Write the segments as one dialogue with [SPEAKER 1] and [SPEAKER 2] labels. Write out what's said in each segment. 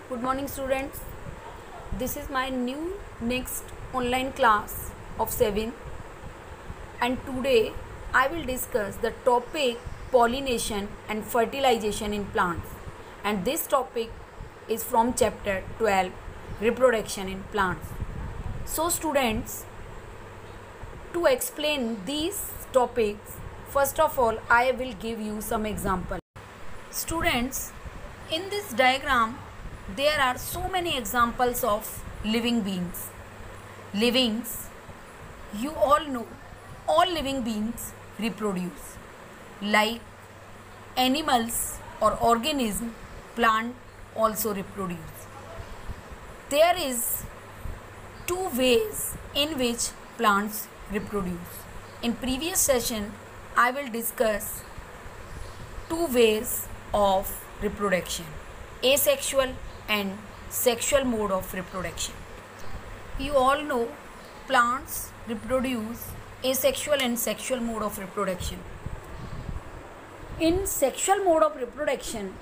[SPEAKER 1] Good morning, students. This is my new next online class of 7, and today I will discuss the topic pollination and fertilization in plants, and this topic is from chapter 12, reproduction in plants. So students, to explain these topics, first of all I will give you some example. Students, in this diagram there are so many examples of living beings. Livings, you all know, all living beings reproduce. Like animals or organism, plant also reproduce. There is two ways in which plants reproduce. In previous session, I will discuss two ways of reproduction: asexual and sexual mode of reproduction. You all know plants reproduce asexual and sexual mode of reproduction. In sexual mode of reproduction,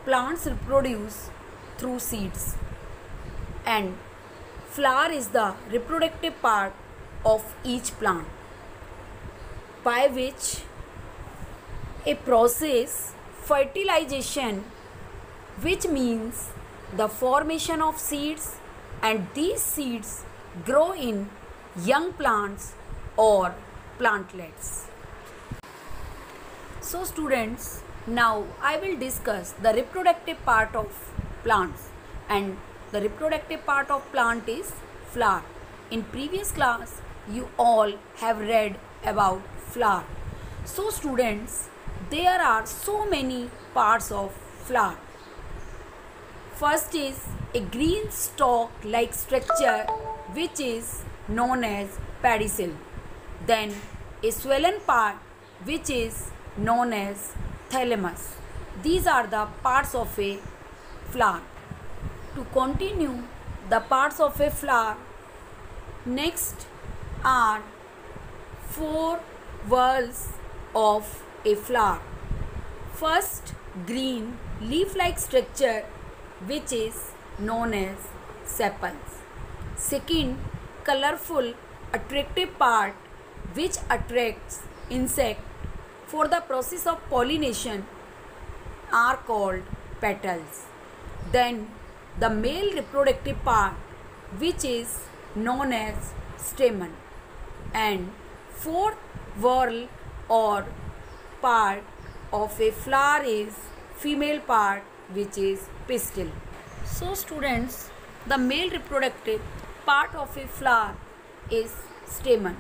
[SPEAKER 1] plants reproduce through seeds, and flower is the reproductive part of each plant, by which a process fertilization, which means the formation of seeds, and these seeds grow in young plants or plantlets. So students, now I will discuss the reproductive part of plants, and the reproductive part of plant is flower. In previous class you all have read about flower. So students, there are so many parts of flower. First is a green stalk like structure which is known as pedicel. Then a swollen part which is known as thalamus. These are the parts of a flower. To continue the parts of a flower, next are four whorls of a flower. First, green leaf-like structure which is known as sepals. Second, colorful attractive part which attracts insect for the process of pollination are called petals. Then the male reproductive part which is known as stamen, and fourth whorl or part of a flower is female part which is pistil. So students, the male reproductive part of a flower is stamen,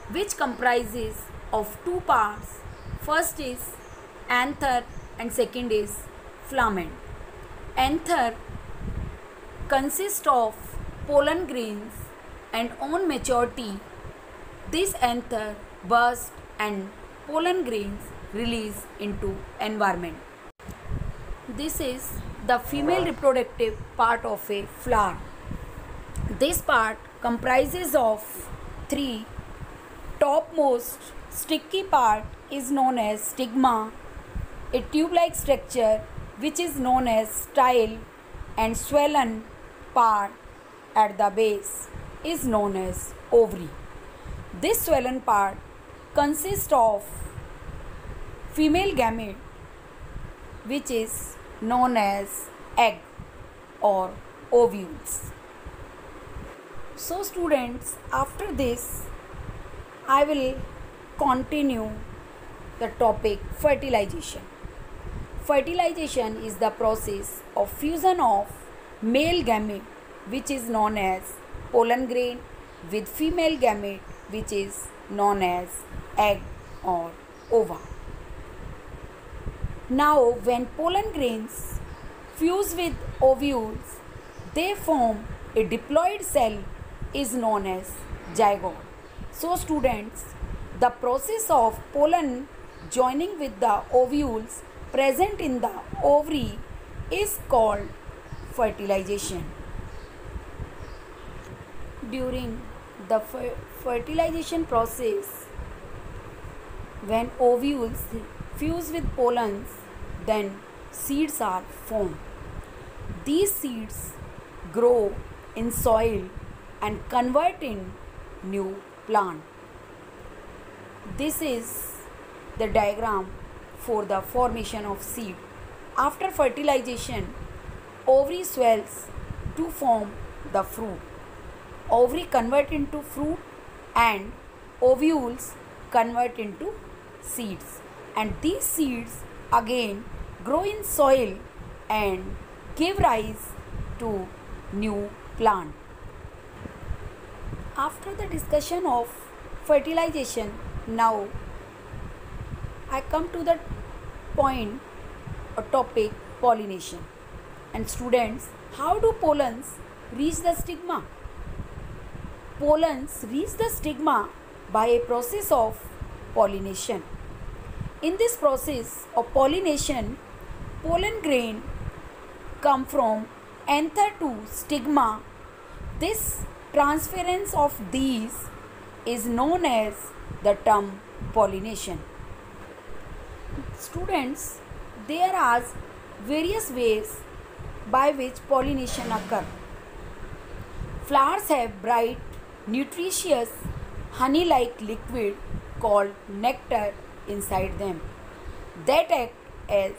[SPEAKER 1] which comprises of two parts. First is anther and second is filament. Anther consists of pollen grains, and on maturity this anther bursts and pollen grains release into environment. This is the female reproductive part of a flower. This part comprises of three. Topmost sticky part is known as stigma, a tube-like structure which is known as style, and swollen part at the base is known as ovary. This swollen part consists of female gamete which is known as egg or ovules. So students, after this I will continue the topic fertilization. Fertilization is the process of fusion of male gamete which is known as pollen grain with female gamete which is known as egg or ova. Now when pollen grains fuse with ovules, they form a diploid cell is known as zygote. So students, the process of pollen joining with the ovules present in the ovary is called fertilization. During the fertilization process, when ovules fuse with pollens, then seeds are formed. These seeds grow in soil and convert in new plant. This is the diagram for the formation of seed. After fertilization, ovary swells to form the fruit. Ovary convert into fruit and ovules convert into seeds. And these seeds again grow in soil and give rise to new plant. After the discussion of fertilization, now I come to the point or topic pollination. And students, how do pollens reach the stigma? Pollens reach the stigma by a process of pollination. In this process of pollination, pollen grain come from anther to stigma. This transference of these is known as the term pollination. Students, there are various ways by which pollination occurs. Flowers have bright, nutritious, honey-like liquid called nectar inside them that act as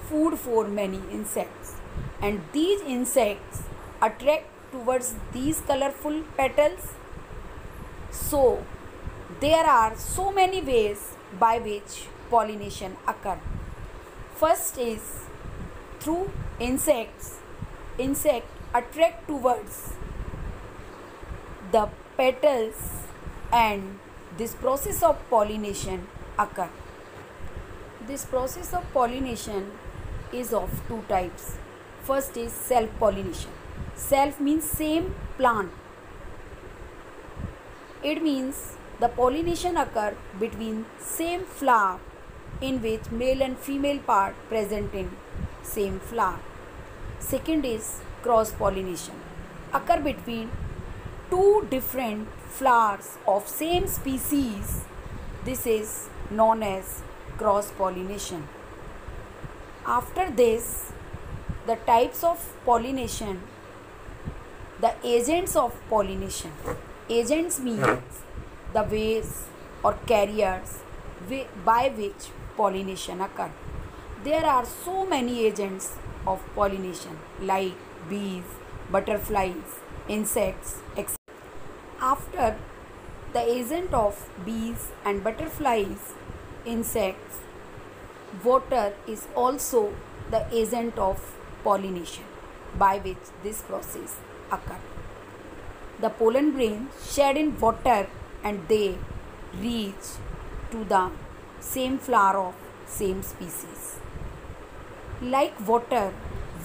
[SPEAKER 1] food for many insects, and these insects attract towards these colorful petals. So there are so many ways by which pollination occurs. First is through insects. Insects attract towards the petals and this process of pollination occurs. This process of pollination is of two types. First is self-pollination. Self means same plant. It means the pollination occurs between same flower in which male and female part present in same flower. Second is cross-pollination. Occur between two different flowers of same species. This is known as cross-pollination. After this, the types of pollination, the agents of pollination. Agents means the ways or carriers by which pollination occurs. There are so many agents of pollination like bees, butterflies, insects, etc. After the agent of bees and butterflies, insects, water is also the agent of pollination by which this process occurs. The pollen grains shed in water and they reach to the same flower of same species. Like water,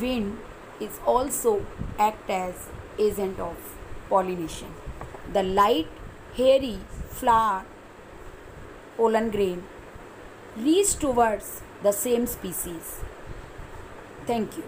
[SPEAKER 1] wind is also act as agent of pollination. The light, hairy flower pollen grain reach towards the same species. Thank you.